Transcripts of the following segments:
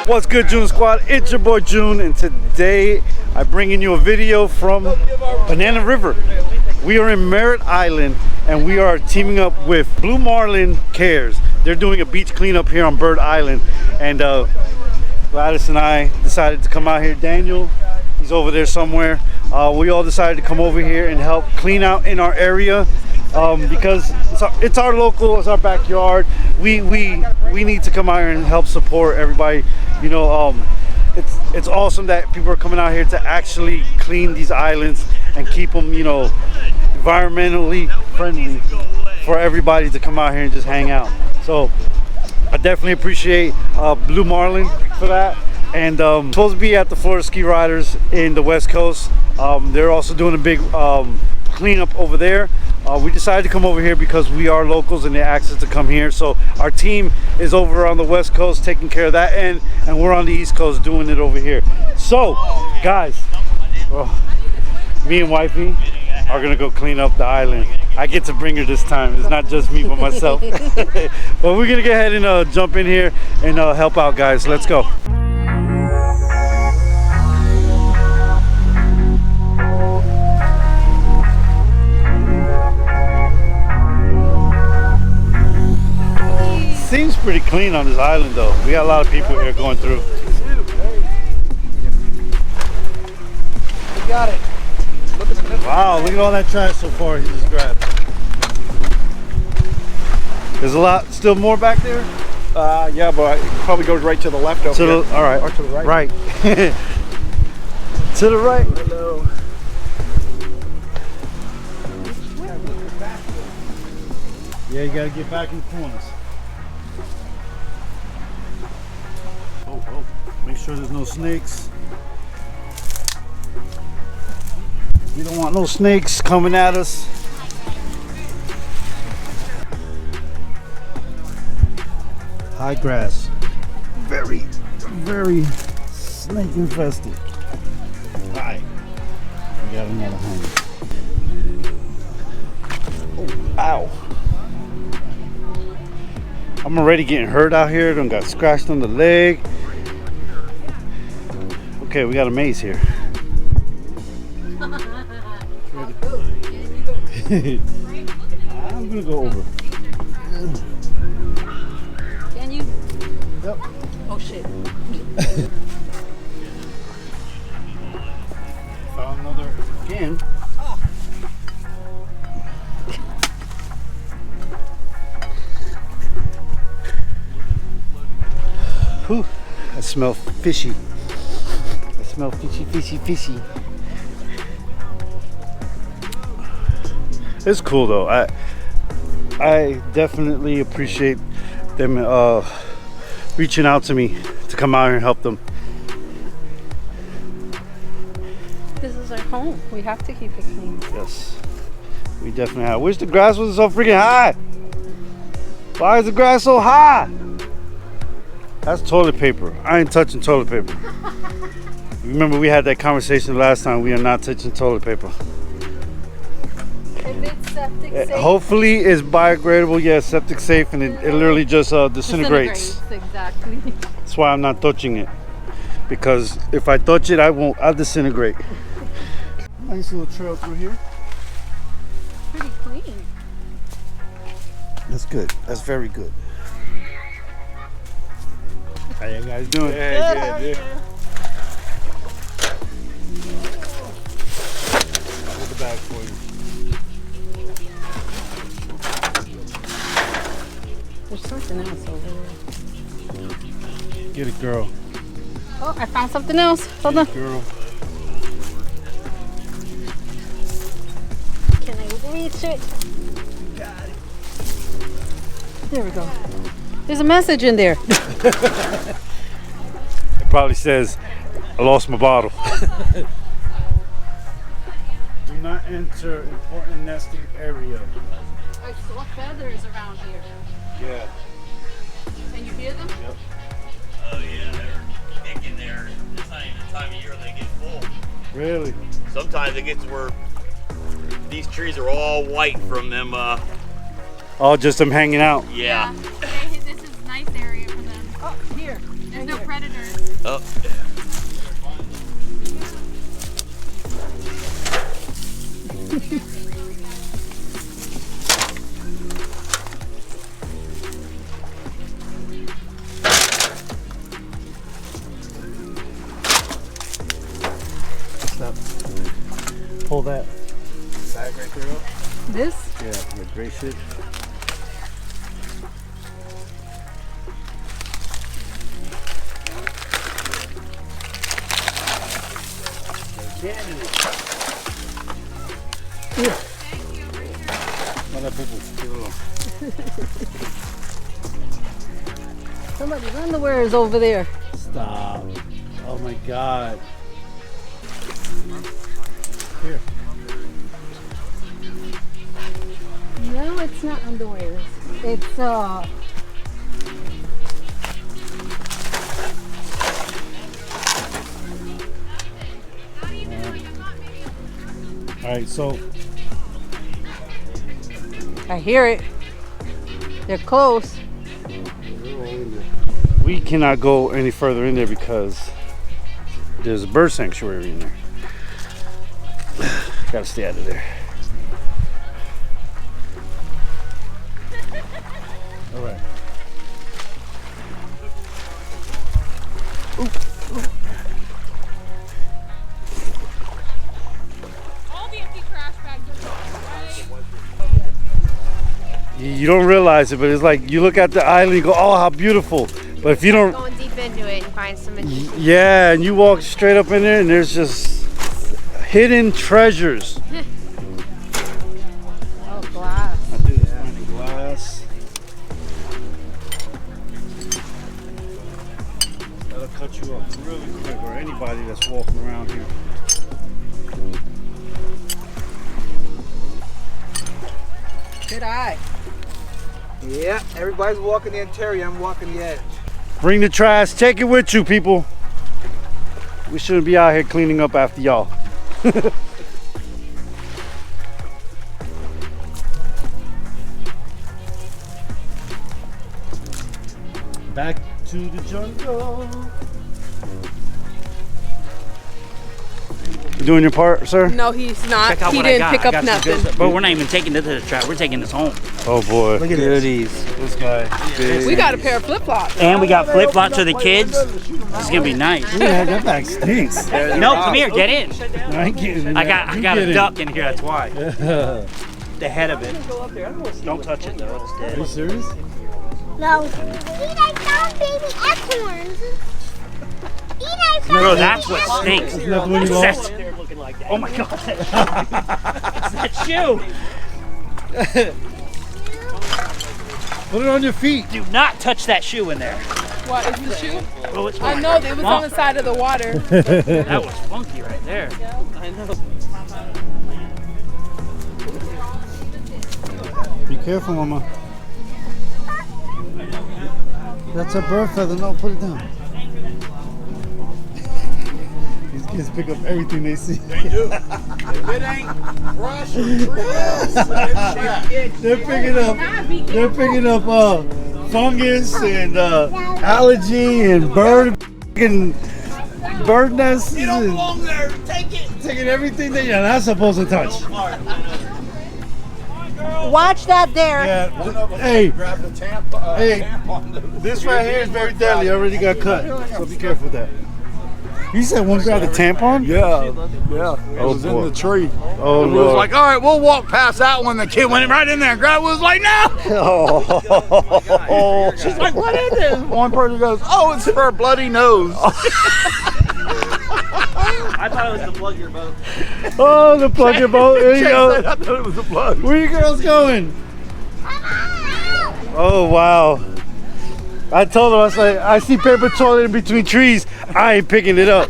What's good, June Squad? It's your boy June, and today I'm bringing you a video from Banana River. We are in Merritt Island, and we are teaming up with Blue Marlin Cares. They're doing a beach cleanup here on Bird Island, and Gladys and I decided to come out here. Daniel, he's over there somewhere. We all decided to come over here and help clean out in our area because it's our local, it's our backyard. We need to come out here and help support everybody. You know, it's awesome that people are coming out here to actually clean these islands and keep them, you know, environmentally friendly for everybody to come out here and just hang out. So I definitely appreciate Blue Marlin for that. And supposed to be at the Florida Ski Riders in the West Coast. They're also doing a big cleanup over there. We decided to come over here because we are locals and they asked us to come here. So our team is over on the West Coast taking care of that end, and we're on the East Coast doing it over here. So guys, me and wifey are gonna go clean up the island. I get to bring her this time. It's not just me but myself. But we're gonna go ahead and jump in here and help out, guys. Let's go. Seems pretty clean on this island though. We got a lot of people here going through. We got it. Wow, look at all that trash so far he just grabbed. There's a lot, still more back there? Yeah, but it probably goes right to the left over here. All right. Or to the right. Right. To the right. Hello. Yeah, you gotta get back in corners. Oh, make sure there's no snakes. We don't want no snakes coming at us. High grass. Very, very snake infested. Alright. We got another home. Oh, ow. I'm already getting hurt out here. Done got scratched on the leg. Okay, we got a maze here. I'm gonna go over. Can you? Yep. Oh shit. Found another again. Whew, I smell fishy. I smell fishy. It's cool though. I definitely appreciate them reaching out to me to come out here and help them. This is our home. We have to keep it clean. Yes, we definitely have. Wish the grass wasn't so freaking high. Why is the grass so high? That's toilet paper. I ain't touching toilet paper. Remember we had that conversation last time. We are not touching toilet paper. If it's septic safe. Hopefully it's biodegradable. Yeah, septic safe, and it literally just disintegrates. Exactly. That's why I'm not touching it, because if I touch it, I'll disintegrate. Nice little trail through here. Pretty clean. That's good. That's very good. How you guys doing? Yeah, good. Hold the bag for you. There's something else over there. Get it, girl. Oh, I found something else. Hold on. Girl. Can I reach it? Got it. There we go. There's a message in there. It probably says, I lost my bottle. Do not enter important nesting area. I saw feathers around here. Yeah. Can you hear them? Yep. Oh yeah, they're kicking there. It's not even the time of year they get full. Really? Sometimes it gets where these trees are all white from them. Oh, just them hanging out. Yeah. This is a nice area for them. Oh, here. There's no predators. Oh. Stop. Pull that. Bag right through. This? Yeah, the gray shit. Somebody's underwear is over there. Stop. Oh my God. Here. No, it's not underwear. It's All right, so I hear it. They're close. we cannot go any further in there because there's a bird sanctuary in there. Gotta stay out of there. All right. You don't realize it, but it's like you look at the island, you go, "Oh, how beautiful!" But if you don't, Going deep into it and find some interesting. yeah, and you walk straight up in there, and there's just hidden treasures. Oh, glass. I do this finding glass. That'll cut you up really quick, or anybody that's walking around here. Good eye. Yeah, everybody's walking the interior. I'm walking the edge. Bring the trash, take it with you, people. We shouldn't be out here cleaning up after y'all. Back to the jungle. You doing your part, sir? No, he's not. Check out He what I didn't got. pick I up got some nothing. good stuff. But we're not even taking it to the trap. We're taking this home. Oh boy. Look at goodies. This guy. We got a pair of flip flops. And we got flip flops for the kids. This is gonna be nice. Yeah, that bag stinks. No, come here, get in. I ain't getting in I there. got You a get in. duck in here. That's why. The head of it. Don't touch it though. It's Are dead. you serious? No. Eat, I found baby acorns. Eat, I found Bro, baby that's what acorns. stinks. Isn't that the one you lost? Oh my god, that shoe. It's that shoe. Put it on your feet. Do not touch that shoe in there. What is the shoe? Oh, it's I know it was on the side of the water. That was funky right there. Be careful, Mama. That's a bird feather. No, put it down. These kids pick up everything they see. They do. If it ain't brush or trees, They're picking up fungus and algae and bird nests. you don't belong there. Take it. Taking everything that you're not supposed to touch. Watch that there. Yeah. Hey, Grab the Hey, tampon. this right here is very deadly. I already got cut. So be careful with that. You said one grabbed a tampon? Yeah. It was boy. in the tree. Oh, It was Lord. like, all right, we'll walk past that one. The kid went right in there and grabbed it. Was like, no. Oh. She's like, what is this? One person goes, oh, it's for a bloody nose. I thought it was to plug your boat. Oh, the plug your boat. There you I go. thought it was a plug. Where you girls going? Oh, wow. I told him, I was like, I see paper toilet in between trees. I ain't picking it up.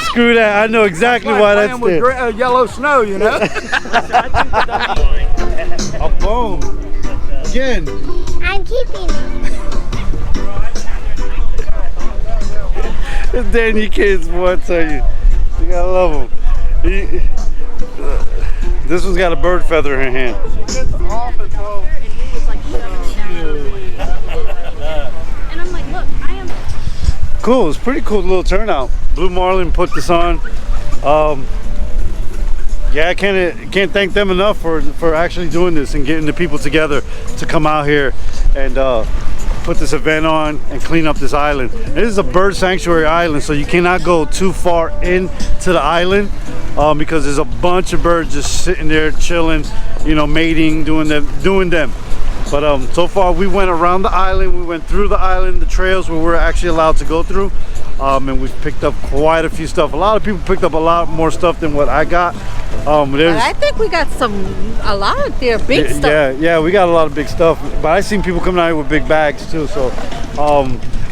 Screw that. I know exactly why that's with there. yellow snow, you know. A bone. Again. I'm keeping it. Danny kids, boy, I tell you. You gotta love them. This one's got a bird feather in her hand. cool. It's pretty cool little turnout. Blue Marlin put this on. Yeah, I can't thank them enough for actually doing this and getting the people together to come out here and put this event on and clean up this island. This is a bird sanctuary island, so you cannot go too far into the island because there's a bunch of birds just sitting there chilling, you know, mating, doing them. But so far we went around the island, we went through the island, the trails where we're actually allowed to go through, and we've picked up quite a few stuff. A lot of people picked up a lot more stuff than what I got. I think we got a lot of their big stuff. Yeah, we got a lot of big stuff. But I seen people coming out here with big bags too. So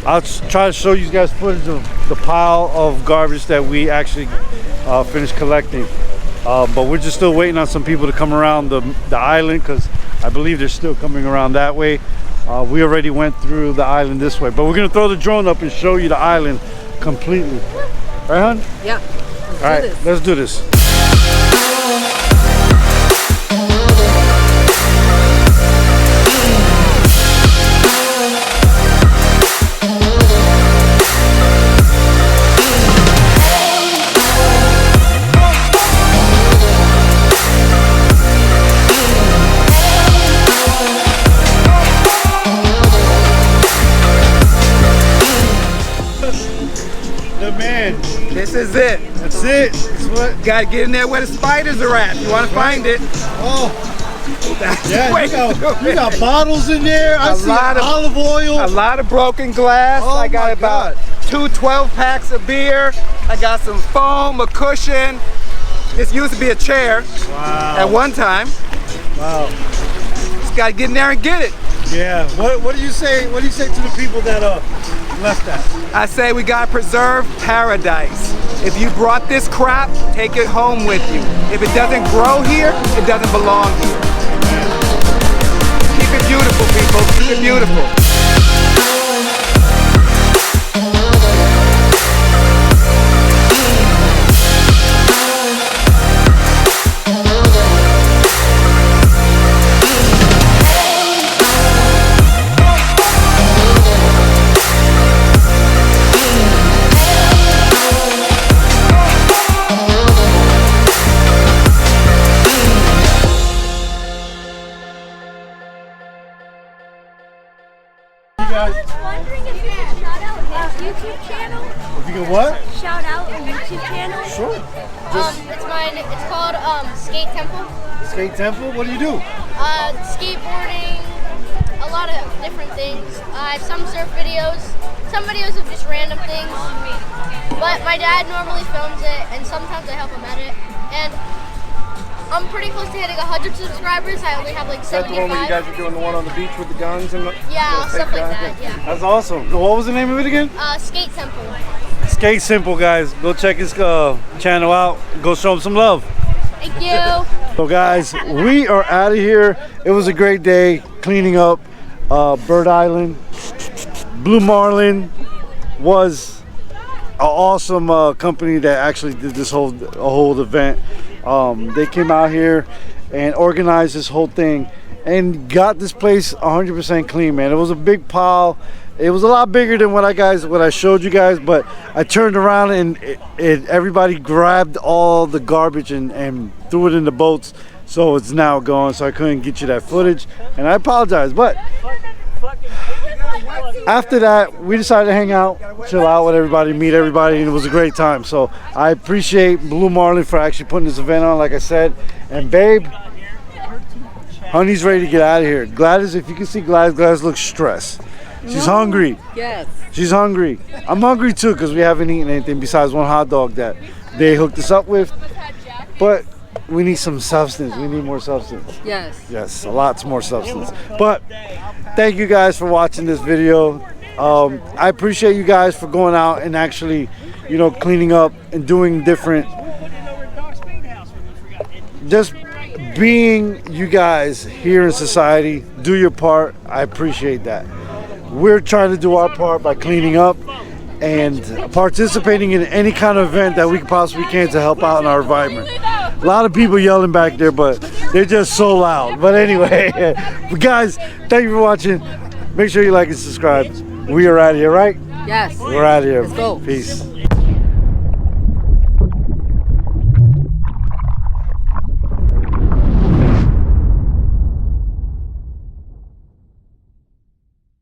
I'll try to show you guys footage of the pile of garbage that we actually finished collecting. But we're just still waiting on some people to come around the island because I believe they're still coming around that way. We already went through the island this way, but we're gonna throw the drone up and show you the island completely. Right, hon? Yeah. All right, let's do this. This is it. That's it. That's what. Gotta get in there where the spiders are at. You wanna find it. Oh. That's Yeah, the way you got bottles in there. I see lot of olive oil. A lot of broken glass. Oh I got my about God. 2 12-packs of beer. I got some foam, a cushion. This used to be a chair at one time. Wow. Just gotta get in there and get it. Yeah. What do you say? What do you say to the people that left that? I say we gotta preserve paradise. If you brought this crap, take it home with you. If it doesn't grow here, it doesn't belong here. Keep it beautiful, people. Keep it beautiful. Wondering if you could shout out his YouTube channel. If you can what? Shout out a YouTube channel. Sure. It's mine. It's called Skate Temple. Skate Temple. What do you do? Skateboarding, a lot of different things. I have some surf videos, some videos of just random things. But my dad normally films it, and sometimes I help him edit. And I'm pretty close to hitting 100 subscribers. I only have like 75. Is that the one where you guys are doing the one on the beach with the guns and yeah, stuff like that. Yeah. That's awesome. What was the name of it again? Skate Temple. Skate Simple, guys. Go check his channel out. Go show him some love. Thank you. So guys, we are out of here. It was a great day cleaning up Bird Island. Blue Marlin was an awesome company that actually did this whole event. They came out here and organized this whole thing and got this place 100% clean, man. It was a big pile. It was a lot bigger than what I showed you guys, but I turned around and everybody grabbed all the garbage and threw it in the boats, so it's now gone, so I couldn't get you that footage, and I apologize. But after that, we decided to hang out, chill out with everybody, meet everybody, and it was a great time. So I appreciate Blue Marlin for actually putting this event on, like I said. And babe, honey's ready to get out of here. Gladys, if you can see Gladys looks stressed. She's hungry. Yes. She's hungry. I'm hungry too because we haven't eaten anything besides one hot dog that they hooked us up with. But we need some substance. We need more substance. Yes. Yes, a lot more substance. But thank you guys for watching this video. I appreciate you guys for going out and actually, you know, cleaning up and doing different. Just being you guys here in society, do your part. I appreciate that. We're trying to do our part by cleaning up and participating in any kind of event that we possibly can to help out in our environment. A lot of people yelling back there, but they're just so loud. But anyway, guys, thank you for watching. Make sure you like and subscribe. We are out of here, right? Yes. We're out of here. Let's go. Peace.